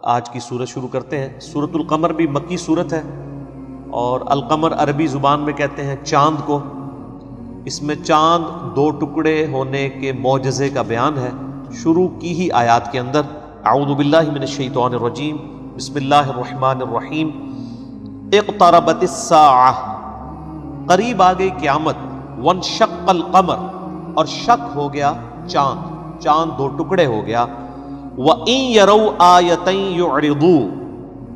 آج کی سورت شروع کرتے ہیں۔ سورۃ القمر بھی مکی سورت ہے، اور القمر عربی زبان میں کہتے ہیں چاند کو۔ اس میں چاند دو ٹکڑے ہونے کے معجزے کا بیان ہے شروع کی ہی آیات کے اندر۔ اعوذ باللہ من الشیطان الرجیم، بسم اللہ الرحمن الرحیم۔ اقتربت الساعہ، قریب آ گئی قیامت۔ وانشق القمر، اور شق ہو گیا چاند، چاند دو ٹکڑے ہو گیا۔ وَإِن يَرَوْا آیَةً يُعْرِضُوا،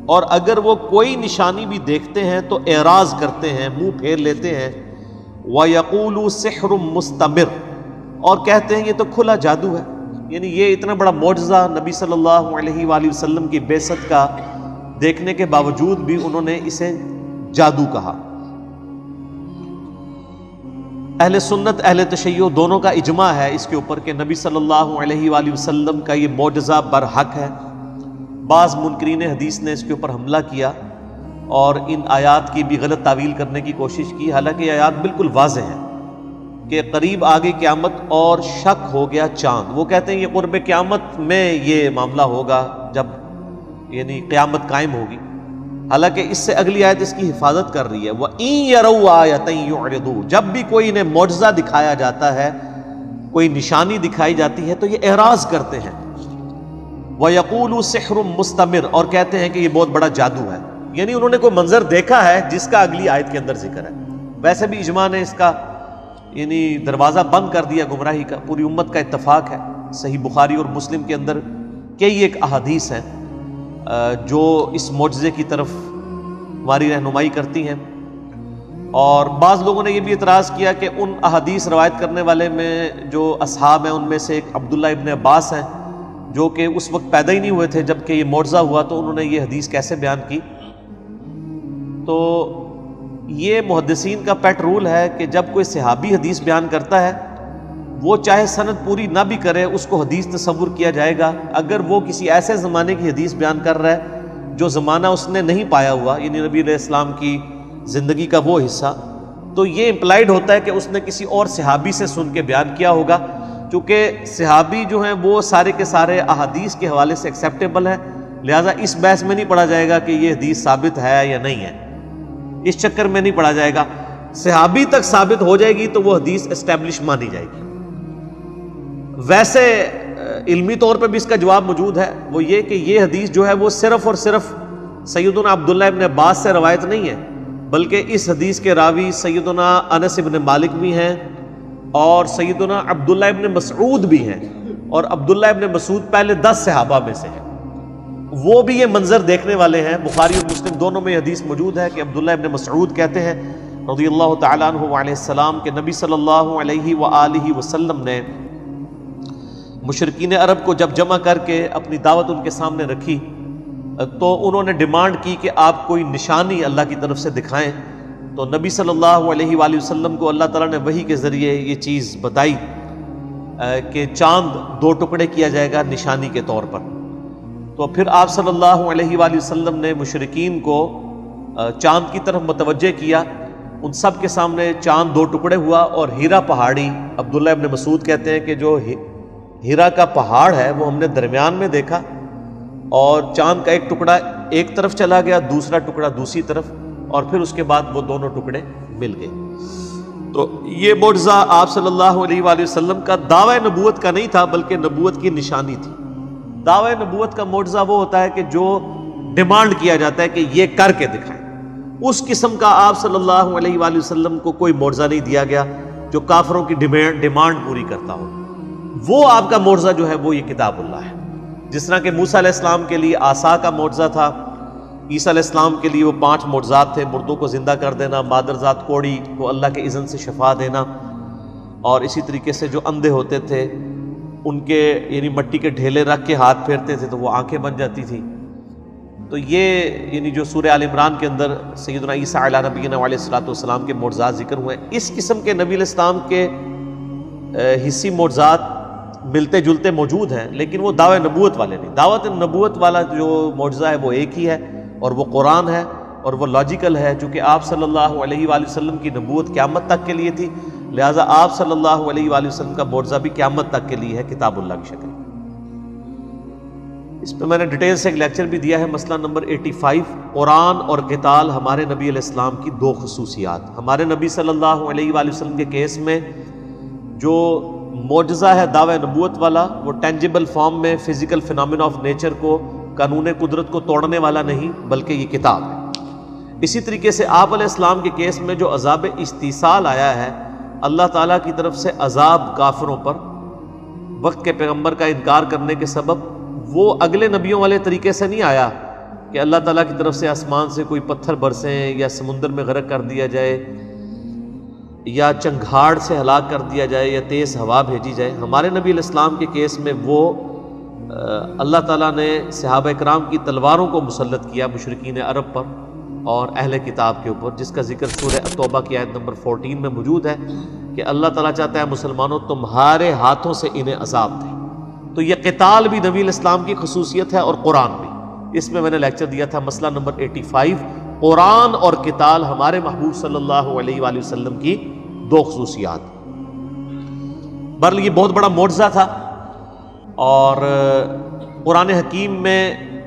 اور اگر وہ کوئی نشانی بھی دیکھتے ہیں تو اعراض کرتے ہیں، منہ پھیر لیتے ہیں۔ وَيَقُولُوا سِحْرٌ مُسْتَمِرٌ، اور کہتے ہیں یہ تو کھلا جادو ہے۔ یعنی یہ اتنا بڑا معجزہ نبی صلی اللہ علیہ وآلہ وسلم کی بعثت کا دیکھنے کے باوجود بھی انہوں نے اسے جادو کہا۔ اہل سنت اہل تشیع دونوں کا اجماع ہے اس کے اوپر کہ نبی صلی اللہ علیہ وآلہ وسلم کا یہ معجزہ برحق ہے۔ بعض منکرین حدیث نے اس کے اوپر حملہ کیا اور ان آیات کی بھی غلط تعویل کرنے کی کوشش کی، حالانکہ یہ آیات بالکل واضح ہیں کہ قریب آ گئی قیامت اور شک ہو گیا چاند۔ وہ کہتے ہیں یہ قرب قیامت میں یہ معاملہ ہوگا، جب یعنی قیامت قائم ہوگی، حالانکہ اس سے اگلی آیت اس کی حفاظت کر رہی ہے۔ وَإِن يَرَوْا آیَةً يُعْرِضُوا، جب بھی کوئی انہیں معجزہ دکھایا جاتا ہے، کوئی نشانی دکھائی جاتی ہے تو یہ اعراض کرتے ہیں۔ وَيَقُولُوا سِحْرٌ مُسْتَمِرٌ، اور کہتے ہیں کہ یہ بہت بڑا جادو ہے، یعنی انہوں نے کوئی منظر دیکھا ہے جس کا اگلی آیت کے اندر ذکر ہے۔ ویسے بھی اجماع نے اس کا یعنی دروازہ بند کر دیا گمراہی کا، پوری امت کا اتفاق ہے۔ صحیح بخاری اور مسلم کے اندر کئی ایک احادیث ہیں جو اس معجزے کی طرف ہماری رہنمائی کرتی ہیں، اور بعض لوگوں نے یہ بھی اعتراض کیا کہ ان احادیث روایت کرنے والے میں جو اصحاب ہیں ان میں سے ایک عبداللہ ابن عباس ہیں، جو کہ اس وقت پیدا ہی نہیں ہوئے تھے جب کہ یہ معجزہ ہوا، تو انہوں نے یہ حدیث کیسے بیان کی؟ تو یہ محدثین کا پیٹ رول ہے کہ جب کوئی صحابی حدیث بیان کرتا ہے، وہ چاہے سند پوری نہ بھی کرے اس کو حدیث تصور کیا جائے گا۔ اگر وہ کسی ایسے زمانے کی حدیث بیان کر رہا ہے جو زمانہ اس نے نہیں پایا ہوا، یعنی نبی علیہ السلام کی زندگی کا وہ حصہ، تو یہ امپلائڈ ہوتا ہے کہ اس نے کسی اور صحابی سے سن کے بیان کیا ہوگا۔ چونکہ صحابی جو ہیں وہ سارے کے سارے احادیث کے حوالے سے ایکسیپٹیبل ہیں، لہٰذا اس بحث میں نہیں پڑھا جائے گا کہ یہ حدیث ثابت ہے یا نہیں ہے، اس چکر میں نہیں پڑھا جائے گا۔ صحابی تک ثابت ہو جائے گی تو وہ حدیث اسٹیبلش مانی جائے گی۔ ویسے علمی طور پہ بھی اس کا جواب موجود ہے، وہ یہ کہ یہ حدیث جو ہے وہ صرف اور صرف سیدنا عبداللہ ابن عباس سے روایت نہیں ہے، بلکہ اس حدیث کے راوی سیدنا انس ابن مالک بھی ہیں اور سیدنا عبداللہ ابن مسعود بھی ہیں، اور عبداللہ ابن مسعود پہلے 10 صحابہ میں سے ہیں، وہ بھی یہ منظر دیکھنے والے ہیں۔ بخاری اور مسلم دونوں میں حدیث موجود ہے کہ عبداللہ ابن مسعود کہتے ہیں رضی اللہ تعالیٰ عنہ وعلیہ السلام کہ نبی صلی اللہ علیہ وآلہ وسلم نے مشرکین عرب کو جب جمع کر کے اپنی دعوت ان کے سامنے رکھی تو انہوں نے ڈیمانڈ کی کہ آپ کوئی نشانی اللہ کی طرف سے دکھائیں، تو نبی صلی اللہ علیہ وآلہ وسلم کو اللہ تعالیٰ نے وحی کے ذریعے یہ چیز بتائی کہ چاند دو ٹکڑے کیا جائے گا نشانی کے طور پر۔ تو پھر آپ صلی اللہ علیہ وآلہ وسلم نے مشرکین کو چاند کی طرف متوجہ کیا، ان سب کے سامنے چاند دو ٹکڑے ہوا، اور ہیرا پہاڑی، عبداللہ ابن مسعود کہتے ہیں کہ جو ہیرا کا پہاڑ ہے وہ ہم نے درمیان میں دیکھا، اور چاند کا ایک ٹکڑا ایک طرف چلا گیا، دوسرا ٹکڑا دوسری طرف، اور پھر اس کے بعد وہ دونوں ٹکڑے مل گئے۔ تو یہ معجزہ آپ صلی اللہ علیہ وآلہ وسلم کا دعوی نبوت کا نہیں تھا، بلکہ نبوت کی نشانی تھی۔ دعوی نبوت کا معجزہ وہ ہوتا ہے کہ جو ڈیمانڈ کیا جاتا ہے کہ یہ کر کے دکھائیں، اس قسم کا آپ صلی اللہ علیہ وآلہ وسلم کو کوئی معجزہ نہیں دیا گیا جو کافروں کی ڈیمانڈ پوری کرتا ہو۔ وہ آپ کا معجزہ جو ہے وہ یہ کتاب اللہ ہے، جس طرح کہ موسیٰ علیہ السلام کے لیے عصا کا معجزہ تھا، عیسیٰ علیہ السلام کے لیے وہ 5 معجزات تھے، مردوں کو زندہ کر دینا، مادرزاد کوڑی کو اللہ کے اذن سے شفا دینا، اور اسی طریقے سے جو اندھے ہوتے تھے ان کے یعنی مٹی کے ڈھیلے رکھ کے ہاتھ پھیرتے تھے تو وہ آنکھیں بن جاتی تھی۔ تو یہ یعنی جو سورہ آل عمران کے اندر سیدنا عیسیٰ علیہ نبینا علیہ الصلوۃ والسلام کے معجزات ذکر ہوئے ہیں، اس قسم کے نبی علیہ السلام کے حصی معجزات ملتے جلتے موجود ہیں، لیکن وہ دعوی نبوت والے نہیں۔ دعوت نبوت والا جو معجزہ ہے وہ ایک ہی ہے، اور وہ قرآن ہے، اور وہ لاجیکل ہے، چونکہ آپ صلی اللہ علیہ وآلہ وسلم کی نبوت قیامت تک کے لیے تھی، لہٰذا آپ صلی اللہ علیہ وآلہ وسلم کا معجزہ بھی قیامت تک کے لیے ہے، کتاب اللہ کی شکل۔ اس پہ میں نے ڈیٹیل سے ایک لیکچر بھی دیا ہے، مسئلہ نمبر 85، قرآن اور قتال ہمارے نبی علیہ السلام کی دو خصوصیات۔ ہمارے نبی صلی اللہ علیہ وآلہ وسلم کے کیس میں جو معجزہ ہے دعوی نبوت والا، وہ ٹینجیبل فارم میں فزیکل فینامنا آف نیچر کو، قانون قدرت کو توڑنے والا نہیں، بلکہ یہ کتاب ہے۔ اسی طریقے سے آپ علیہ السلام کے کیس میں جو عذاب استیصال آیا ہے، اللہ تعالیٰ کی طرف سے عذاب کافروں پر وقت کے پیغمبر کا انکار کرنے کے سبب، وہ اگلے نبیوں والے طریقے سے نہیں آیا کہ اللہ تعالیٰ کی طرف سے آسمان سے کوئی پتھر برسیں یا سمندر میں غرق کر دیا جائے یا چنگھاڑ سے ہلاک کر دیا جائے یا تیز ہوا بھیجی جائے۔ ہمارے نبی علیہ السلام کے کیس میں وہ اللہ تعالیٰ نے صحابہ کرام کی تلواروں کو مسلط کیا مشرکین عرب پر اور اہل کتاب کے اوپر، جس کا ذکر سورہ توبہ کی آیت نمبر 14 میں موجود ہے کہ اللہ تعالیٰ چاہتا ہے مسلمانوں تمہارے ہاتھوں سے انہیں عذاب دے۔ تو یہ قتال بھی نبی علیہ السلام کی خصوصیت ہے اور قرآن بھی۔ اس میں نے لیکچر دیا تھا، مسئلہ نمبر 85، قرآن اور قتال ہمارے محبوب صلی اللہ علیہ وآلہ وسلم کی دو خصوصیات۔ بہرحال یہ بہت بڑا معجزہ تھا، اور قرآن حکیم میں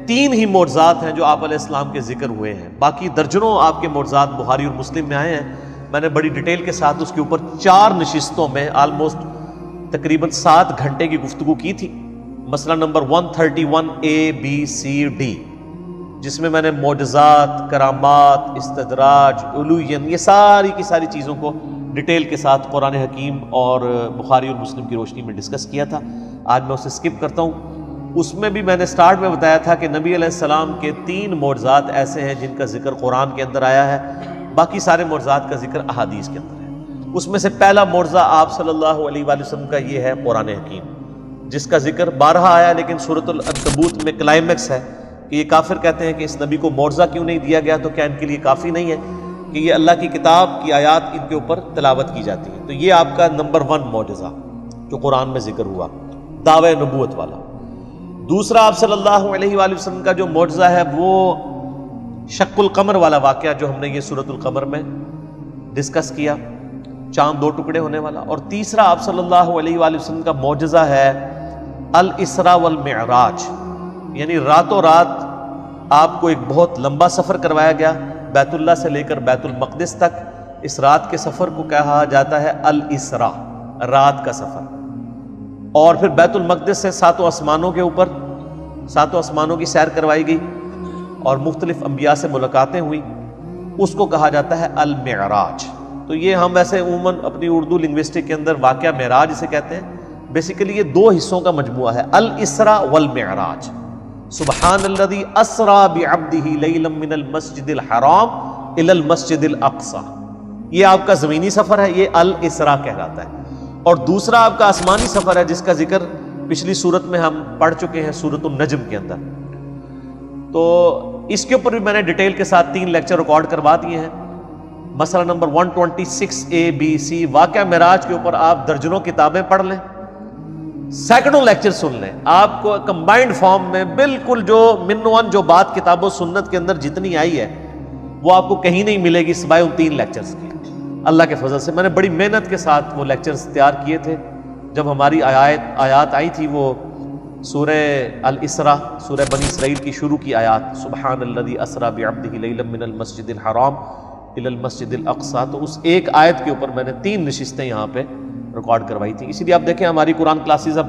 3 ہی معجزات ہیں جو آپ علیہ السلام کے ذکر ہوئے ہیں، باقی درجنوں آپ کے معجزات بخاری اور مسلم میں آئے ہیں۔ میں نے بڑی ڈیٹیل کے ساتھ اس کے اوپر 4 نشستوں میں آلموسٹ تقریباً 7 گھنٹے کی گفتگو کی تھی۔ مسئلہ نمبر 131 ABCD، جس میں نے معجزات، کرامات، استدراج، علوین، یہ ساری کی ساری چیزوں کو ڈیٹیل کے ساتھ قرآن حکیم اور بخاری اور مسلم کی روشنی میں ڈسکس کیا تھا۔ آج میں اسے سکپ کرتا ہوں۔ اس میں بھی میں نے سٹارٹ میں بتایا تھا کہ نبی علیہ السلام کے 3 معجزات ایسے ہیں جن کا ذکر قرآن کے اندر آیا ہے، باقی سارے معجزات کا ذکر احادیث کے اندر ہے۔ اس میں سے پہلا معجزہ آپ صلی اللہ علیہ وآلہ وسلم کا یہ ہے قرآن حکیم، جس کا ذکر 12 آیا، لیکن سورۃ العنکبوت میں کلائمیکس ہے کہ یہ کافر کہتے ہیں کہ اس نبی کو معجزہ کیوں نہیں دیا گیا، تو کیا ان کے لیے کافی نہیں ہے کہ یہ اللہ کی کتاب کی آیات ان کے اوپر تلاوت کی جاتی ہے؟ تو یہ آپ کا نمبر 1 معجزہ جو قرآن میں ذکر ہوا، دعوی نبوت والا۔ دوسرا آپ صلی اللہ علیہ وآلہ وسلم کا جو معجزہ ہے وہ شق القمر والا واقعہ، جو ہم نے یہ سورۃ القمر میں ڈسکس کیا، چاند 2 ٹکڑے ہونے والا۔ اور تیسرا آپ صلی اللہ علیہ وآلہ وسلم کا معجزہ ہے الاسراء والمعراج، یعنی راتوں رات آپ کو ایک بہت لمبا سفر کروایا گیا، بیت اللہ سے لے کر بیت المقدس تک۔ اس رات کے سفر کو کہا جاتا ہے الاسراء، رات کا سفر۔ اور پھر بیت المقدس سے 7 آسمانوں کے اوپر 7 آسمانوں کی سیر کروائی گئی اور مختلف انبیاء سے ملاقاتیں ہوئی، اس کو کہا جاتا ہے المعراج۔ تو یہ ہم ویسے عموماً اپنی اردو لنگوسٹک کے اندر واقعہ معراج اسے کہتے ہیں۔ بیسیکلی یہ 2 حصوں کا مجموعہ ہے، الاسراء والمعراج۔ سبحان الذی اسرا بعبدہ لیلا من المسجد الحرام الی المسجد الاقصی، یہ آپ کا زمینی سفر ہے، یہ الاسراء کہلاتا ہے۔ اور دوسرا آپ کا آسمانی سفر ہے، جس کا ذکر پچھلی سورت میں ہم پڑھ چکے ہیں، سورۃ النجم کے اندر۔ تو اس کے اوپر بھی میں نے ڈیٹیل کے ساتھ 3 لیکچر ریکارڈ کروا دیے ہیں۔ مسئلہ نمبر 126 ABC، واقعہ معراج کے اوپر آپ درجنوں کتابیں پڑھ لیں، سینکڑوں لیکچر سن لیں، آپ کو کمبائنڈ فارم میں بالکل جو من ون جو بات کتاب و سنت کے اندر جتنی آئی ہے وہ آپ کو کہیں نہیں ملے گی سوائے ان 3 لیکچرز کے۔ اللہ کے فضل سے میں نے بڑی محنت کے ساتھ وہ لیکچرز تیار کیے تھے۔ جب ہماری آیات آئی تھی وہ سورہ الاسراء، سورہ بنی اسرائیل کی شروع کی آیات، سبحان الذی اسرا بعبدہ لیلا من المسجد الحرام الی المسجد الاقصی، تو اس ایک آیت کے اوپر میں نے 3 نشستیں یہاں پہ ریکارڈ کروائی تھی۔ اسی لیے آپ دیکھیں ہماری قرآن کلاسز اب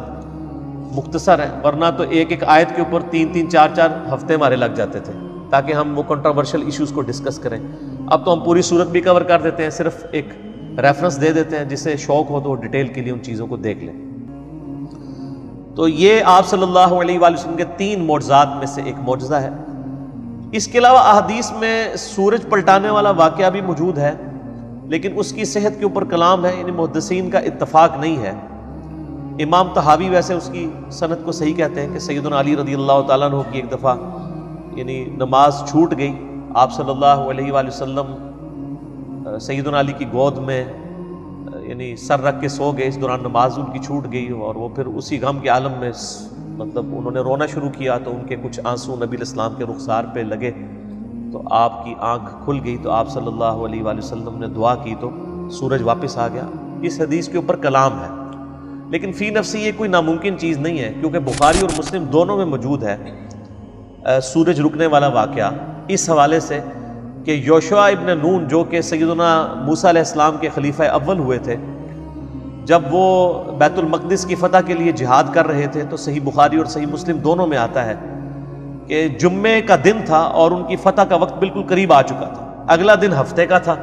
مختصر ہیں، ورنہ تو ایک آیت کے اوپر 3-3 4-4 ہفتے ہمارے لگ جاتے تھے تاکہ ہم وہ کنٹروورشل ایشوز کو ڈسکس کریں۔ اب تو ہم پوری صورت بھی کور کر دیتے ہیں، صرف ایک ریفرنس دے دیتے ہیں، جسے شوق ہو تو وہ ڈیٹیل کے لیے ان چیزوں کو دیکھ لیں۔ تو یہ آپ صلی اللہ علیہ وآلہ وسلم کے 3 معجزات میں سے ایک معجزہ ہے۔ اس کے علاوہ احادیث میں سورج پلٹانے والا واقعہ بھی موجود ہے، لیکن اس کی صحت کے اوپر کلام ہے، یعنی محدثین کا اتفاق نہیں ہے۔ امام طحاوی ویسے اس کی سند کو صحیح کہتے ہیں کہ سیدنا علی رضی اللہ تعالیٰ عنہ کی ایک دفعہ یعنی نماز چھوٹ گئی، آپ صلی اللہ علیہ وآلہ وسلم سیدنا علی کی گود میں یعنی سر رکھ کے سو گئے، اس دوران نماز ان کی چھوٹ گئی، اور وہ پھر اسی غم کے عالم میں مطلب انہوں نے رونا شروع کیا، تو ان کے کچھ آنسو نبی علیہ السلام کے رخسار پہ لگے، تو آپ کی آنکھ کھل گئی، تو آپ صلی اللہ علیہ وآلہ وسلم نے دعا کی تو سورج واپس آ گیا۔ اس حدیث کے اوپر کلام ہے، لیکن فی نفسی یہ کوئی ناممکن چیز نہیں ہے، کیونکہ بخاری اور مسلم دونوں میں موجود ہے سورج رکنے والا واقعہ، اس حوالے سے کہ یوشع ابن نون جو کہ سیدنا موسیٰ علیہ السلام کے خلیفہ اول ہوئے تھے، جب وہ بیت المقدس کی فتح کے لیے جہاد کر رہے تھے تو صحیح بخاری اور صحیح مسلم دونوں میں آتا ہے کہ جمعے کا دن تھا اور ان کی فتح کا وقت بالکل قریب آ چکا تھا، اگلا دن ہفتے کا تھا،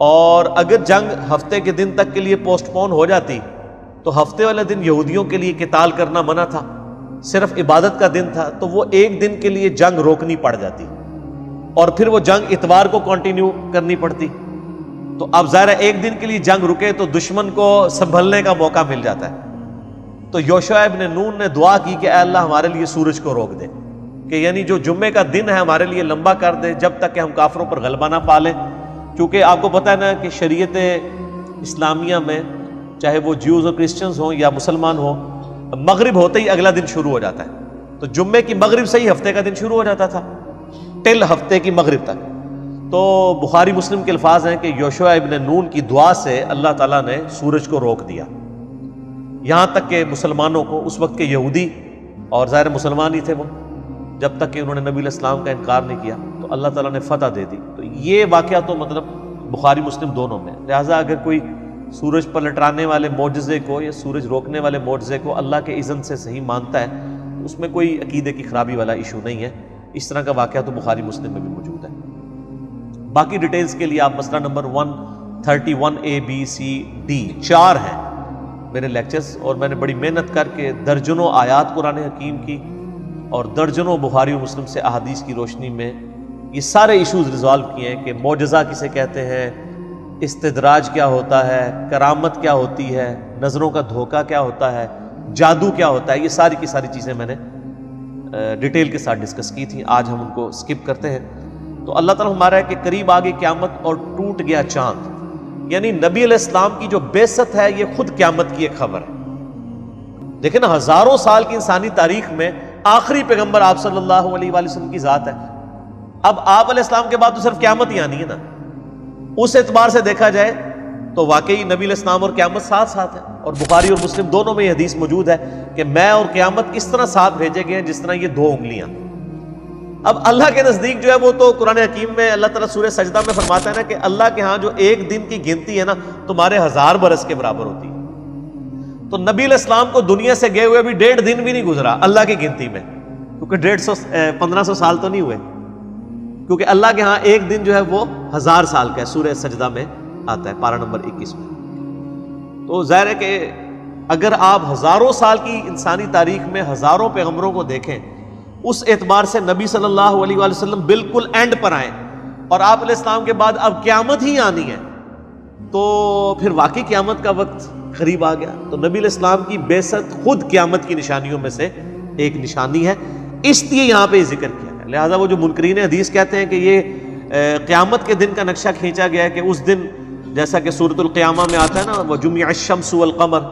اور اگر جنگ ہفتے کے دن تک کے لیے پوسٹ پون ہو جاتی تو ہفتے والے دن یہودیوں کے لیے قتال کرنا منع تھا، صرف عبادت کا دن تھا، تو وہ ایک دن کے لیے جنگ روکنی پڑ جاتی اور پھر وہ جنگ اتوار کو کنٹینیو کرنی پڑتی۔ تو اب ظاہر ہے ایک دن کے لیے جنگ رکے تو دشمن کو سنبھلنے کا موقع مل جاتا ہے۔ تو یوشع ابن نون نے دعا کی کہ اے اللہ ہمارے لیے سورج کو روک دے، کہ یعنی جو جمعے کا دن ہے ہمارے لیے لمبا کر دے جب تک کہ ہم کافروں پر غلبہ نہ پا لیں، کیونکہ آپ کو پتہ ہے نا کہ شریعت اسلامیہ میں چاہے وہ جیوز اور کرسچنز ہوں یا مسلمان ہوں، مغرب ہوتے ہی اگلا دن شروع ہو جاتا ہے، تو جمعے کی مغرب سے ہی ہفتے کا دن شروع ہو جاتا تھا ٹل ہفتے کی مغرب تک۔ تو بخاری مسلم کے الفاظ ہیں کہ یوشع ابن نون کی دعا سے اللہ تعالیٰ نے سورج کو روک دیا، یہاں تک کہ مسلمانوں کو، اس وقت کے یہودی اور ظاہر مسلمان ہی تھے وہ، جب تک کہ انہوں نے نبی علیہ السلام کا انکار نہیں کیا تو اللہ تعالیٰ نے فتح دے دی۔ تو یہ واقعہ تو مطلب بخاری مسلم دونوں میں، لہٰذا اگر کوئی سورج پر لٹرانے والے معجزے کو یا سورج روکنے والے معجزے کو اللہ کے اذن سے صحیح مانتا ہے، اس میں کوئی عقیدے کی خرابی والا ایشو نہیں ہے۔ اس طرح کا واقعہ تو بخاری مسلم میں بھی موجود ہے۔ باقی ڈیٹیلز کے لیے آپ مسئلہ number 131 A B C D 4 ہیں میرے لیکچرز، اور میں نے بڑی محنت کر کے درجنوں آیات قرآن حکیم کی اور درجنوں بخاری و مسلم سے احادیث کی روشنی میں یہ سارے ایشوز ریزالو کیے ہیں کہ معجزہ کسے کہتے ہیں، استدراج کیا ہوتا ہے، کرامت کیا ہوتی ہے، نظروں کا دھوکہ کیا ہوتا ہے، جادو کیا ہوتا ہے، یہ ساری کی ساری چیزیں میں نے ڈیٹیل کے ساتھ ڈسکس کی تھیں۔ آج ہم ان کو سکپ کرتے ہیں۔ تو اللہ تعالیٰ ہمارا ہے کہ قریب آ گئی قیامت اور ٹوٹ گیا چاند، یعنی نبی علیہ السلام کی جو بعثت ہے یہ خود قیامت کی ایک خبر ہے۔ دیکھیں نا، ہزاروں سال کی انسانی تاریخ میں آخری پیغمبر آپ صلی اللہ علیہ وآلہ وسلم کی ذات ہے۔ اب آپ علیہ السلام کے بعد تو صرف قیامت ہی آنی ہے نا، اس اعتبار سے دیکھا جائے تو واقعی نبی علیہ السلام اور قیامت ساتھ ساتھ ہے، اور بخاری اور مسلم دونوں میں یہ حدیث موجود ہے کہ میں اور قیامت اس طرح ساتھ بھیجے گئے ہیں جس طرح یہ دو انگلیاں۔ اب اللہ کے نزدیک جو ہے وہ تو قرآن حکیم میں اللہ تعالیٰ سورہ سجدہ میں فرماتا ہے نا کہ اللہ کے ہاں جو ایک دن کی گنتی ہے نا تمہارے 1000 برس کے برابر ہوتی ہے۔ تو نبی علیہ السلام کو دنیا سے گئے ہوئے ابھی 1.5 دن بھی نہیں گزرا اللہ کی گنتی میں، کیونکہ 1500 سال تو نہیں ہوئے، کیونکہ اللہ کے ہاں ایک دن جو ہے وہ 1000 سال کا ہے، سورہ سجدہ میں آتا ہے پارہ نمبر 21 میں۔ تو ظاہر ہے کہ اگر آپ ہزاروں سال کی انسانی تاریخ میں ہزاروں پیغمبروں کو دیکھیں، اس اعتبار سے نبی صلی اللہ علیہ وآلہ وسلم بالکل اینڈ پر آئیں اور آپ علیہ السلام کے بعد اب قیامت ہی آنی ہے، تو پھر واقعی قیامت کا وقت قریب آ گیا۔ تو نبی علیہ السلام کی بعثت خود قیامت کی نشانیوں میں سے ایک نشانی ہے، اس لیے یہاں پہ ذکر کیا ہے۔ لہٰذا وہ جو منکرین حدیث کہتے ہیں کہ یہ قیامت کے دن کا نقشہ کھینچا گیا ہے کہ اس دن جیسا کہ سورۃ القیامہ میں آتا ہے نا وَجُمِعَ الشَّمْسُ وَالْقَمَرُ،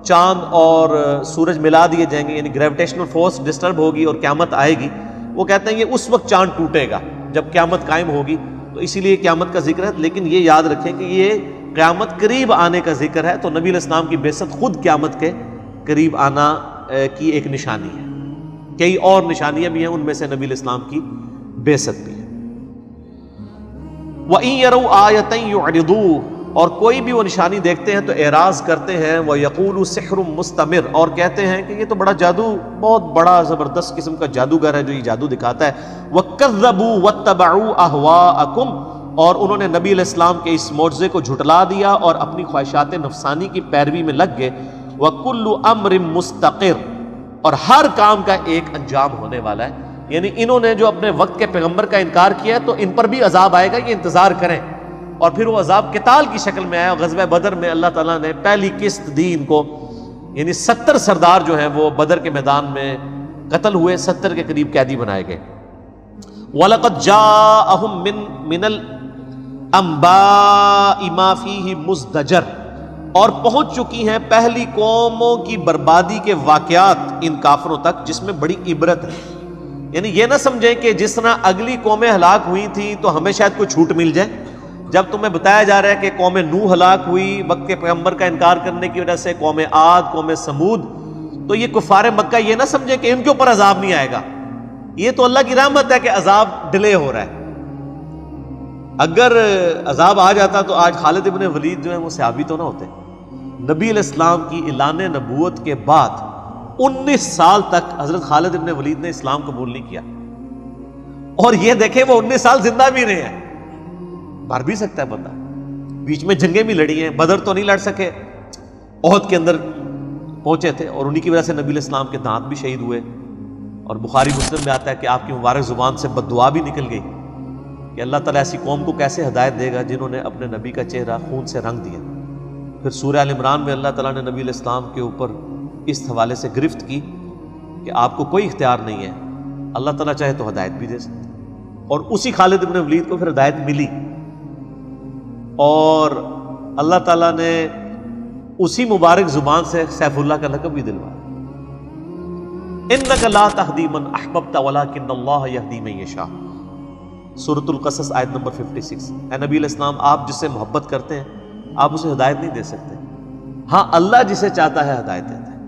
چاند اور سورج ملا دیے جائیں گے، یعنی گریویٹیشنل فورس ڈسٹرب ہوگی اور قیامت آئے گی۔ وہ کہتے ہیں یہ اس وقت چاند ٹوٹے گا جب قیامت قائم ہوگی، تو اسی لیے قیامت کا ذکر ہے۔ لیکن یہ یاد رکھیں کہ یہ قیامت قریب آنے کا ذکر ہے، تو نبی علیہ السلام کی بعثت خود قیامت کے قریب آنا کی ایک نشانی ہے۔ کئی اور نشانیاں بھی ہیں، ان میں سے نبی علیہ السلام کی بعثت بھی ہے۔ وَإِن يَرَوْا آیَةً يُعْرِضُوا، اور کوئی بھی وہ نشانی دیکھتے ہیں تو اعراض کرتے ہیں، وَيَقُولُوا سِحْرٌ مُسْتَمِرٌ، اور کہتے ہیں کہ یہ تو بڑا جادو، بہت بڑا زبردست قسم کا جادوگر ہے جو یہ جادو دکھاتا ہے۔ وَكَذَّبُوا وَاتَّبَعُوا أَهْوَاءَهُمْ، اور انہوں نے نبی علیہ السلام کے اس معجزے کو جھٹلا دیا اور اپنی خواہشات نفسانی کی پیروی میں لگ گئے۔ وَكُلُّ أَمْرٍ مُسْتَقِرٌ، اور ہر کام کا ایک انجام ہونے والا ہے، یعنی انہوں نے جو اپنے وقت کے پیغمبر کا انکار کیا تو ان پر بھی عذاب آئے گا، یہ انتظار کریں۔ اور پھر وہ عذاب قتال کی شکل میں آیا۔ غزوہ بدر میں اللہ تعالیٰ نے پہلی قسط دی ان کو، یعنی 70 سردار جو ہیں وہ بدر کے میدان میں قتل ہوئے، 70 کے قریب قیدی بنائے گئے۔ وَلَقَدْ جَاءَهُم مِّنَ الْأَنبَاءِ مَا فِيهِ مُزْدَجَرٌ، اور پہنچ چکی ہیں پہلی قوموں کی بربادی کے واقعات ان کافروں تک جس میں بڑی عبرت ہے۔ یعنی یہ نہ سمجھیں کہ جس طرح اگلی قومیں ہلاک ہوئی تھیں تو ہمیں شاید کوئی چھوٹ مل جائے، جب تمہیں بتایا جا رہا ہے کہ قوم نوح ہلاک ہوئی وقت کے پیغمبر کا انکار کرنے کی وجہ سے، قوم عاد، قوم سمود، تو یہ کفار مکہ یہ نہ سمجھے کہ ان کے اوپر عذاب نہیں آئے گا، یہ تو اللہ کی رحمت ہے کہ عذاب ڈیلے ہو رہا ہے۔ اگر عذاب آ جاتا تو آج خالد ابن ولید جو ہے وہ صحابی تو نہ ہوتے۔ نبی علیہ السلام کی اعلان نبوت کے بعد 19 سال تک حضرت خالد ابن ولید نے اسلام قبول نہیں کیا، اور یہ دیکھیں وہ 19 سال زندہ بھی رہے ہیں۔ مر بھی سکتا ہے بندہ، بیچ میں جنگیں بھی لڑی ہیں، بدر تو نہیں لڑ سکے، احد کے اندر پہنچے تھے، اور انہی کی وجہ سے نبی علیہ السلام کے دانت بھی شہید ہوئے، اور بخاری مسلم میں آتا ہے کہ آپ کی مبارک زبان سے بد دعا بھی نکل گئی کہ اللہ تعالیٰ ایسی قوم کو کیسے ہدایت دے گا جنہوں نے اپنے نبی کا چہرہ خون سے رنگ دیا۔ پھر سورہ ال عمران میں اللہ تعالیٰ نے نبی علیہ السلام کے اوپر اس حوالے سے گرفت کی کہ آپ کو کوئی اختیار نہیں ہے، اللہ تعالیٰ چاہے تو ہدایت بھی دے سکتے، اور اسی خالد ابن ولید کو پھر ہدایت ملی، اور اللہ تعالیٰ نے اسی مبارک زبان سے سیف اللہ کا لقب بھی دلوایا۔ انک لا تہدی من احببت ولکن اللہ یہدی من یشاء، سورۃ القصص آیت نمبر 56۔ اے نبی علیہ السلام، آپ جس سے محبت کرتے ہیں آپ اسے ہدایت نہیں دے سکتے، ہاں اللہ جسے چاہتا ہے ہدایت دیتا ہے۔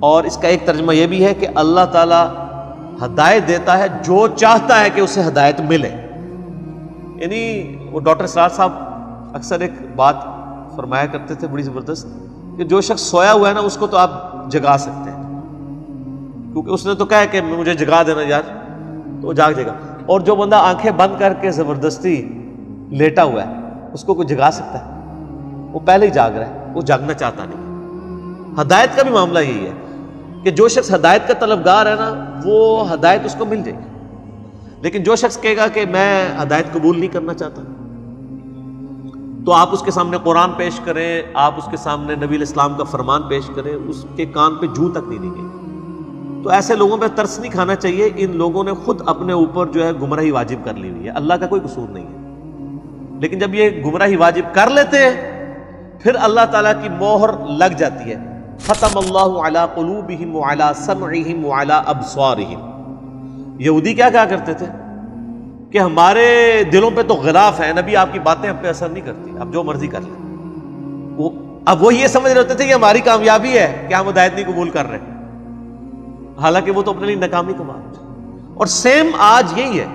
اور اس کا ایک ترجمہ یہ بھی ہے کہ اللہ تعالیٰ ہدایت دیتا ہے جو چاہتا ہے کہ اسے ہدایت ملے۔ یعنی وہ ڈاکٹر اسرار صاحب اکثر ایک بات فرمایا کرتے تھے بڑی زبردست، کہ جو شخص سویا ہوا ہے نا اس کو تو آپ جگا سکتے ہیں، کیونکہ اس نے تو کہا کہ مجھے جگا دینا یار، تو وہ جاگ جائے گا، اور جو بندہ آنکھیں بند کر کے زبردستی لیٹا ہوا ہے اس کو کوئی جگا سکتا ہے؟ وہ پہلے ہی جاگ رہا ہے، وہ جاگنا چاہتا نہیں۔ ہدایت کا بھی معاملہ یہی ہے کہ جو شخص ہدایت کا طلبگار ہے نا وہ ہدایت اس کو مل جائے گی، لیکن جو شخص کہے گا کہ میں ہدایت قبول نہیں کرنا چاہتا، تو آپ اس کے سامنے قرآن پیش کریں، آپ اس کے سامنے نبی علیہ السلام کا فرمان پیش کریں، اس کے کان پہ جوں تک نہیں دیں گے۔ تو ایسے لوگوں پہ ترس نہیں کھانا چاہیے، ان لوگوں نے خود اپنے اوپر جو ہے گمراہی واجب کر لی ہوئی ہے، اللہ کا کوئی قصور نہیں ہے۔ لیکن جب یہ گمراہی واجب کر لیتے ہیں پھر اللہ تعالیٰ کی مہر لگ جاتی ہے، ختم اللہ علی قلوبہم وعلی سمعہم وعلی ابصارہم۔ یہودی کیا کہا کرتے تھے کہ ہمارے دلوں پہ تو غلاف ہے، نبی آپ کی باتیں ہم پہ اثر نہیں کرتی، اب جو مرضی کر لیں۔ اب وہ یہ سمجھ رہے ہوتے تھے کہ ہماری کامیابی ہے کہ ہم ہدایت نہیں قبول کر رہے، حالانکہ وہ تو اپنے لیے ناکامی کما رہے ہیں۔ اور سیم آج یہی ہے،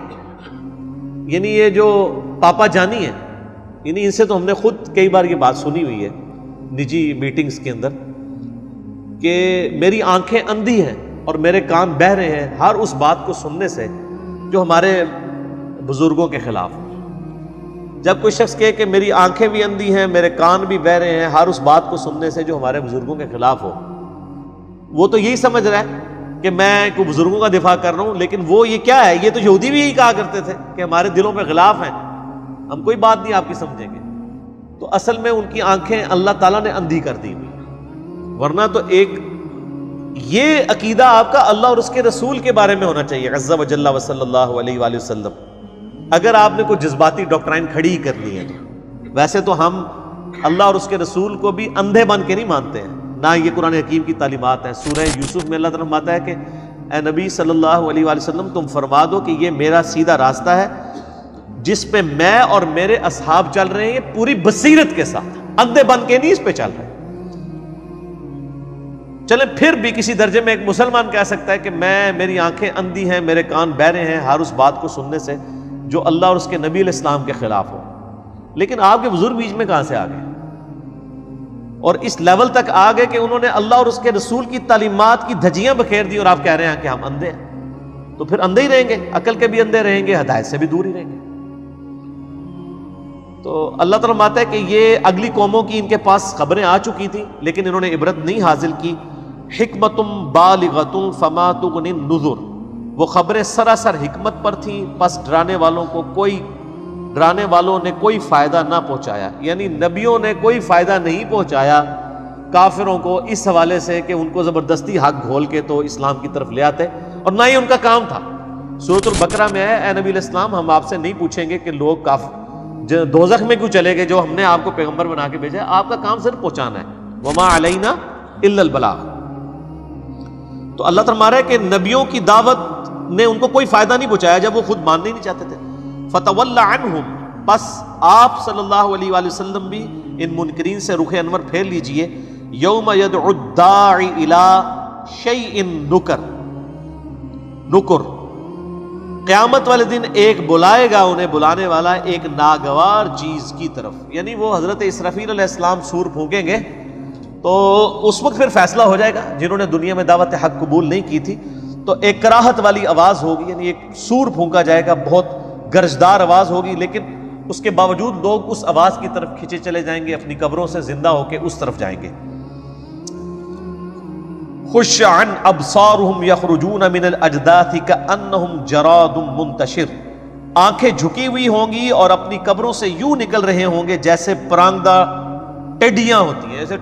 یعنی یہ جو پاپا جانی ہے، یعنی ان سے تو ہم نے خود کئی بار یہ بات سنی ہوئی ہے نجی میٹنگز کے اندر، کہ میری آنکھیں اندھی ہیں اور میرے کان بہہ رہے ہیں ہر اس بات کو سننے سے جو ہمارے بزرگوں کے خلاف ہو۔ جب کوئی شخص کہے کہ میری آنکھیں بھی اندھی ہیں، میرے کان بھی بہہ رہے ہیں ہر اس بات کو سننے سے جو ہمارے بزرگوں کے خلاف ہو، وہ تو یہی سمجھ رہا ہے کہ میں کوئی بزرگوں کا دفاع کر رہا ہوں، لیکن وہ یہ کیا ہے، یہ تو یہودی بھی یہی کہا کرتے تھے کہ ہمارے دلوں پہ غلاف ہیں، ہم کوئی بات نہیں آپ کی سمجھیں گے۔ تو اصل میں ان کی آنکھیں اللہ تعالیٰ نے اندھی کر دی ہوئی، ورنہ تو ایک یہ عقیدہ آپ کا اللہ اور اس کے رسول کے بارے میں ہونا چاہیے عز و جل و صلی اللہ علیہ وآلہ وسلم۔ اگر آپ نے کوئی جذباتی ڈاکٹرائن کھڑی کرنی ہے تو ویسے تو ہم اللہ اور اس کے رسول کو بھی اندھے بن کے نہیں مانتے ہیں، نہ یہ قرآن حکیم کی تعلیمات ہیں۔ سورہ یوسف میں اللہ تعالیٰ فرماتا ہے کہ اے نبی صلی اللہ علیہ وآلہ وسلم تم فرما دو کہ یہ میرا سیدھا راستہ ہے جس پہ میں اور میرے اصحاب چل رہے ہیں پوری بصیرت کے ساتھ، اندھے بن کے نہیں اس پہ چل رہے۔ چلیں پھر بھی کسی درجے میں ایک مسلمان کہہ سکتا ہے کہ میری آنکھیں اندھی ہیں، میرے کان بہرے ہیں ہر اس بات کو سننے سے جو اللہ اور اس کے نبی علیہ السلام کے خلاف ہو، لیکن آپ کے بزرگ بیچ میں کہاں سے آ گئے اور اس لیول تک آ گئے کہ انہوں نے اللہ اور اس کے رسول کی تعلیمات کی دھجیاں بکھیر دی، اور آپ کہہ رہے ہیں کہ ہم اندھے ہیں۔ تو پھر اندھے ہی رہیں گے، عقل کے بھی اندھے رہیں گے، ہدایت سے بھی دور ہی رہیں گے۔ تو اللہ تعالیٰ فرماتا ہے کہ یہ اگلی قوموں کی ان کے پاس خبریں آ چکی تھیں لیکن انہوں نے عبرت نہیں حاصل کی۔ حکمتم بالغۃ فما تغنی النذر، وہ خبریں سراسر حکمت پر تھیں، پس ڈرانے والوں نے کوئی فائدہ نہ پہنچایا، یعنی نبیوں نے کوئی فائدہ نہیں پہنچایا کافروں کو اس حوالے سے کہ ان کو زبردستی حق گھول کے تو اسلام کی طرف لے آتے، اور نہ ہی ان کا کام تھا۔ سورۃ البقرہ میں ہے اے نبی علیہ السلام ہم آپ سے نہیں پوچھیں گے کہ لوگ دوزخ میں کیوں چلے گئے جو ہم نے آپ کو پیغمبر بنا کے بھیجا ہے، آپ کا کام صرف پہنچانا ہے، وما علینا الا البلاغ۔ تو اللہ فرما رہا ہے کہ نبیوں کی دعوت نے ان کو کوئی فائدہ نہیں پہنچایا جب وہ خود ماننے نہیں چاہتے تھے۔ فتول عنہم، پس آپ صلی اللہ علیہ وآلہ وسلم بھی ان منکرین سے رخ انور پھیر لیجئے. یوم یدعو الداعی الی شیء نکر، قیامت والے دن ایک بلائے گا انہیں بلانے والا ایک ناگوار چیز کی طرف. یعنی وہ حضرت اسرافیل علیہ السلام سور پھونکیں گے تو اس وقت پھر فیصلہ ہو جائے گا. جنہوں نے دنیا میں دعوت حق قبول نہیں کی تھی تو ایک کراہت والی آواز ہوگی، یعنی ایک سور پھونکا جائے گا، بہت گرجدار آواز ہوگی، لیکن اس کے باوجود لوگ اس آواز کی طرف کھینچے چلے جائیں گے، اپنی قبروں سے زندہ ہو کے اس طرف جائیں گے. خش عن ابصارهم یخرجون من الاجداث کانہم جراد منتشر، آنکھیں جھکی ہوئی ہوں گی اور اپنی قبروں سے یوں نکل رہے ہوں گے جیسے پرانگدہ ٹڈیاں ہوتی ہیں. جیسے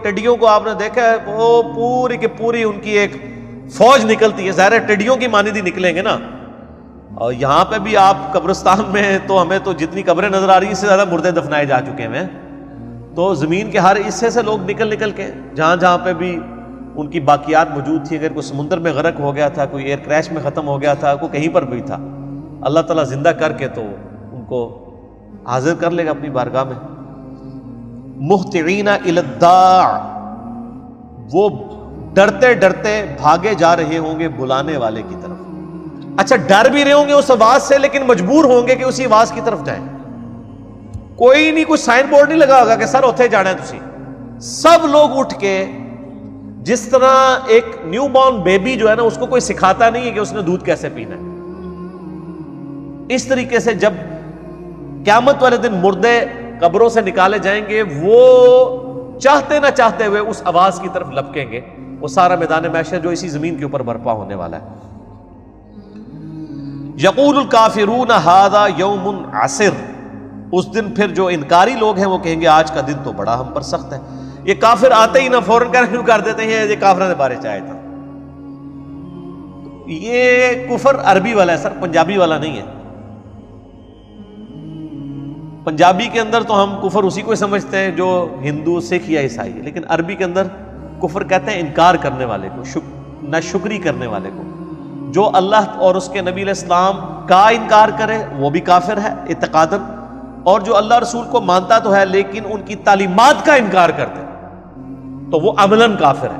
ٹڈیوں کو آپ نے دیکھا ہے، وہ پوری کی پوری ان کی ایک فوج نکلتی ہے، ظاہر ہے ٹڈیوں کی مانند ہی نکلیں گے نا. اور یہاں پہ بھی آپ قبرستان میں تو ہمیں تو جتنی قبریں نظر آ رہی ہیں اس سے زیادہ مردے دفنائے جا چکے ہیں. تو زمین کے ہر حصے سے لوگ نکل کے جہاں جہاں پہ بھی ان کی باقیات موجود تھی، اگر کوئی سمندر میں غرق ہو گیا تھا، کوئی ایئر کریش میں ختم ہو گیا تھا، کوئی کہیں پر بھی تھا، اللہ تعالیٰ زندہ کر کے تو ان کو حاضر کر لے گا اپنی بارگاہ میں. مہطعین الی الداع، وہ ڈرتے ڈرتے بھاگے جا رہے ہوں گے بلانے والے کی طرف. اچھا، ڈر بھی رہے ہوں گے اس آواز سے، لیکن مجبور ہوں گے کہ اسی آواز کی طرف جائیں. کوئی نہیں، کوئی سائن بورڈ نہیں لگا ہوگا کہ سر اتھے جانا ہے تسی. سب لوگ اٹھ کے، جس طرح ایک نیو بورن بیبی جو ہے نا، اس کو کوئی سکھاتا نہیں ہے کہ اس نے دودھ کیسے پینا ہے، اس طریقے سے جب قیامت والے دن مردے قبروں سے نکالے جائیں گے، وہ چاہتے نہ چاہتے ہوئے اس آواز کی طرف لپکیں گے. وہ سارا میدان محشر جو اسی زمین کے اوپر برپا ہونے والا ہے. یقول الکافرون ھذا یوم عسر، اس دن پھر جو انکاری لوگ ہیں وہ کہیں گے آج کا دن تو بڑا ہم پر سخت ہے. یہ کافر آتے ہی نہ فوراً کہنا شروع کر دیتے ہیں یہ کافروں کے بارے چاہے تھا. یہ کفر عربی والا ہے سر، پنجابی والا نہیں ہے. پنجابی کے اندر تو ہم کفر اسی کو سمجھتے ہیں جو ہندو، سکھ یا عیسائی ہے، لیکن عربی کے اندر کفر کہتے ہیں انکار کرنے والے کو، ناشکری کرنے والے کو. جو اللہ اور اس کے نبی علیہ السلام کا انکار کرے وہ بھی کافر ہے اعتقاداً، اور جو اللہ رسول کو مانتا تو ہے لیکن ان کی تعلیمات کا انکار کرتے تو وہ عملاً کافر ہے.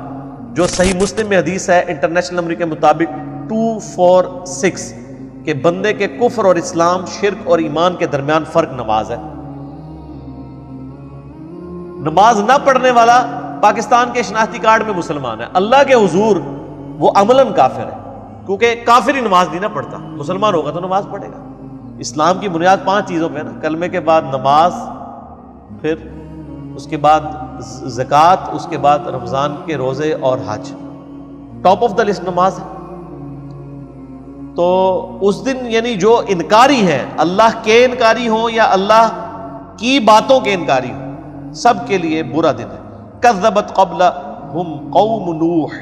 جو صحیح مسلم میں حدیث ہے انٹرنیشنل نمبر کے مطابق 246 کہ بندے کے کفر اور اسلام، شرک اور ایمان کے درمیان فرق نماز ہے. نماز نہ پڑھنے والا پاکستان کے شناختی کارڈ میں مسلمان ہے، اللہ کے حضور وہ عملاً کافر ہے، کیونکہ کافر ہی نماز نہیں نہ پڑھتا. مسلمان ہوگا تو نماز پڑھے گا. اسلام کی بنیاد 5 چیزوں پہ نا، کلمے کے بعد نماز، پھر اس کے بعد زکوٰۃ، اس کے بعد رمضان کے روزے اور حج. ٹاپ آف دا لسٹ نماز ہے. تو اس دن یعنی جو انکاری ہے، اللہ کے انکاری ہوں یا اللہ کی باتوں کے انکاری ہوں، سب کے لیے برا دن ہے. کذبت قبلہم قوم نوح،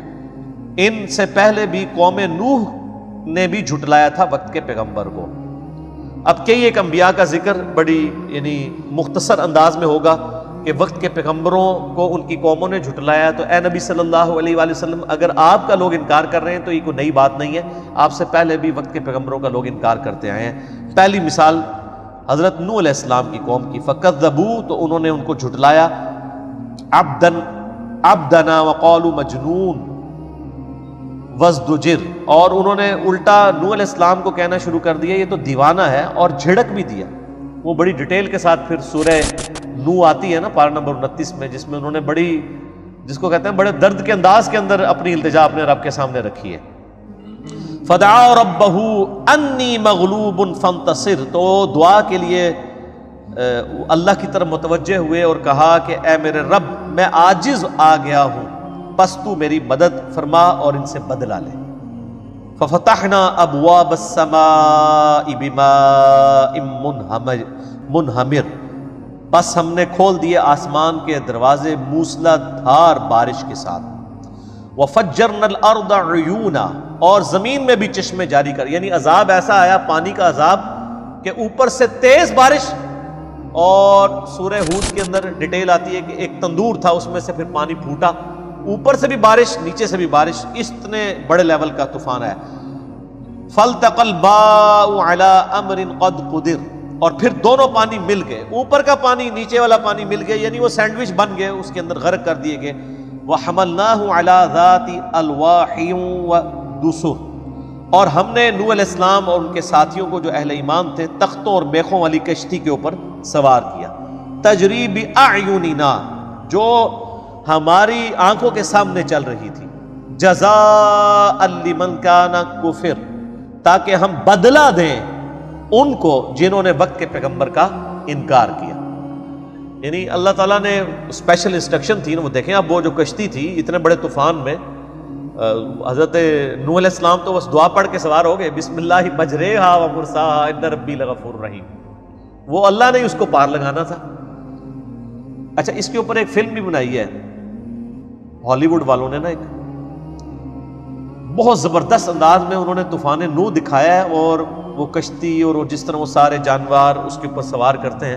ان سے پہلے بھی قوم نوح نے بھی جھٹلایا تھا وقت کے پیغمبر کو. اب کئی ایک انبیاء کا ذکر بڑی یعنی مختصر انداز میں ہوگا کہ وقت کے پیغمبروں کو ان کی قوموں نے جھٹلایا. تو اے نبی صلی اللہ علیہ وآلہ وسلم، اگر آپ کا لوگ انکار کر رہے ہیں تو یہ کوئی نئی بات نہیں ہے، آپ سے پہلے بھی وقت کے پیغمبروں کا لوگ انکار کرتے آئے ہیں. پہلی مثال حضرت نوح علیہ السلام کی قوم کی، فکذبوا، تو انہوں نے ان کو جھٹلایا، عبدنا وقالوا مجنون وازدجر، اور انہوں نے الٹا نوح علیہ السلام کو کہنا شروع کر دیا یہ تو دیوانہ ہے، اور جھڑک بھی دیا. وہ بڑی ڈیٹیل کے ساتھ پھر سورہ نوح آتی ہے نا، پارہ نمبر 29 میں، جس میں انہوں نے بڑی، جس کو کہتے ہیں بڑے درد کے انداز کے اندر اپنی التجا اپنے رب کے سامنے رکھی ہے. فدعا ربہ انی مغلوب فانتصر، تو دعا کے لیے اللہ کی طرف متوجہ ہوئے اور کہا کہ اے میرے رب میں عاجز آ گیا ہوں، پس تو میری مدد فرما اور ان سے بدلہ لے. ففتحنا ابواب السماء بماء منہمر، بس ہم نے کھول دیے آسمان کے دروازے موسلا دھار بارش کے ساتھ. وفجرنا الارض عیونا، اور زمین میں بھی چشمے جاری کر، یعنی عذاب ایسا آیا، پانی کا عذاب کہ اوپر سے تیز بارش. اور سورہ ہود کے اندر ڈیٹیل آتی ہے کہ ایک تندور تھا، اس میں سے پھر پانی پھوٹا، اوپر سے بھی بارش نیچے سے بھی بارش، اتنے بڑے لیول کا طوفان ہے. فالتقى الماء على امر قد قدر، اور پھر دونوں پانی مل گئے، اوپر کا پانی نیچے والا پانی مل گئے، یعنی وہ سینڈوچ بن گئے، اس کے اندر غرق کر دیے گئے۔ وَحَمَلْنَاهُ عَلَى ذَاتِ أَلْوَاحٍ وَدُسُرٍ، اور ہم نے نوح علیہ السلام اور ان کے ساتھیوں کو جو اہل ایمان تھے تختوں اور میخوں والی کشتی کے اوپر سوار کیا، تجری بِأَعْيُنِنَا، جو ہماری آنکھوں کے سامنے چل رہی تھی، جزاء لمن کان کفر، تاکہ ہم بدلہ دیں ان کو جنہوں نے وقت کے پیغمبر کا انکار کیا۔ یعنی اللہ تعالیٰ نے اسپیشل انسٹرکشن تھی نا، وہ دیکھیں اب وہ جو کشتی تھی اتنے بڑے طوفان میں، حضرت نوح علیہ السلام تو بس دعا پڑھ کے سوار ہو گئے، بسم اللہ مجریہا و مرساہا ان ربی لغفور رحیم، وہ اللہ نے اس کو پار لگانا تھا۔ اچھا، اس کے اوپر ایک فلم بھی بنائی ہے ہالی ووڈ والوں نے نا، ایک بہت زبردست انداز میں انہوں نے طوفان نوح دکھایا ہے، اور وہ کشتی اور وہ جس طرح وہ سارے جانور اس کے اوپر سوار کرتے ہیں،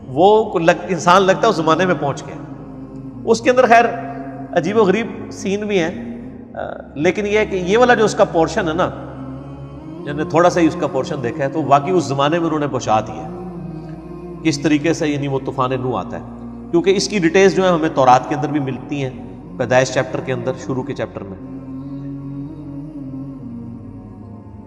وہ انسان لگتا ہے اس زمانے میں پہنچ گیا۔ اس کے اندر خیر عجیب و غریب سین بھی ہیں، لیکن یہ ہے کہ یہ والا جو اس کا پورشن ہے نا، جن نے تھوڑا سا ہی اس کا پورشن دیکھا ہے تو واقعی اس زمانے میں انہوں نے پہنچا دیا ہے کس طریقے سے یعنی وہ طوفان نوح آتا ہے، کیونکہ اس کی ڈیٹیلز جو ہیں ہمیں تورات کے اندر بھی ملتی ہیں، پیدائش چیپٹر کے اندر، شروع کے چیپٹر میں۔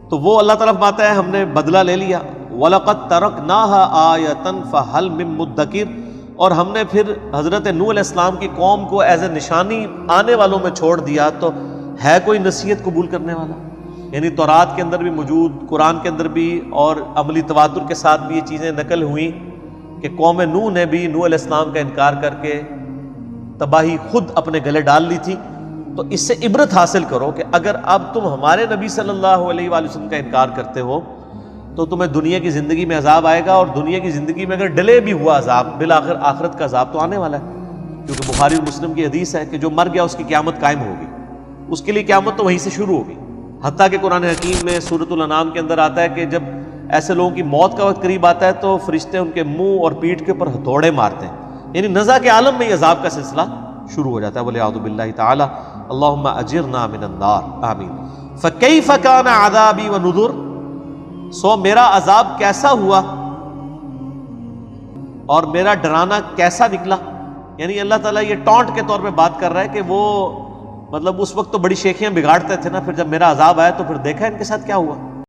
تو وہ اللہ تعالیٰ فرماتا ہے ہم نے بدلہ لے لیا، وَلَقَدْ تَرَكْنَاهَا آیَةً فَهَلْ مِن مُدَّکِرٍ، اور ہم نے پھر حضرت نوح علیہ السلام کی قوم کو ایز اے نشانی آنے والوں میں چھوڑ دیا، تو ہے کوئی نصیحت قبول کرنے والا؟ یعنی تورات کے اندر بھی موجود، قرآن کے اندر بھی، اور عملی تواتر کے ساتھ بھی یہ چیزیں نقل ہوئیں کہ قوم نوح نے بھی نوح علیہ السلام کا انکار کر کے تباہی خود اپنے گلے ڈال لی تھی۔ تو اس سے عبرت حاصل کرو کہ اگر اب تم ہمارے نبی صلی اللہ علیہ وآلہ وسلم کا انکار کرتے ہو تو تمہیں دنیا کی زندگی میں عذاب آئے گا، اور دنیا کی زندگی میں اگر ڈلے بھی ہوا عذاب، بالآخر آخرت کا عذاب تو آنے والا ہے، کیونکہ بخاری اور مسلم کی حدیث ہے کہ جو مر گیا اس کی قیامت قائم ہوگی، اس کے لیے قیامت تو وہیں سے شروع ہوگی۔ حتیٰ کہ قرآن حکیم میں سورۃ الانعام کے اندر آتا ہے کہ جب ایسے لوگوں کی موت کا وقت قریب آتا ہے تو فرشتے ان کے منہ اور پیٹھ کے اوپر ہتھوڑے مارتے ہیں، یعنی نزع کے عالم میں یہ عذاب کا سلسلہ شروع ہو جاتا ہے۔ وَلِعَوْذُ بِاللَّهِ تَعَالَى اللہم اجرنا من النار، آمین۔ فَكَيْفَ كَانَ عَذَابِي وَنُذُرِ، سو میرا عذاب کیسا ہوا اور میرا ڈرانا کیسا نکلا، یعنی اللہ تعالیٰ یہ ٹونٹ کے طور پہ بات کر رہا ہے کہ وہ مطلب اس وقت تو بڑی شیخیاں بگاڑتے تھے نا، پھر جب میرا عذاب آیا تو پھر دیکھا ان کے ساتھ کیا ہوا۔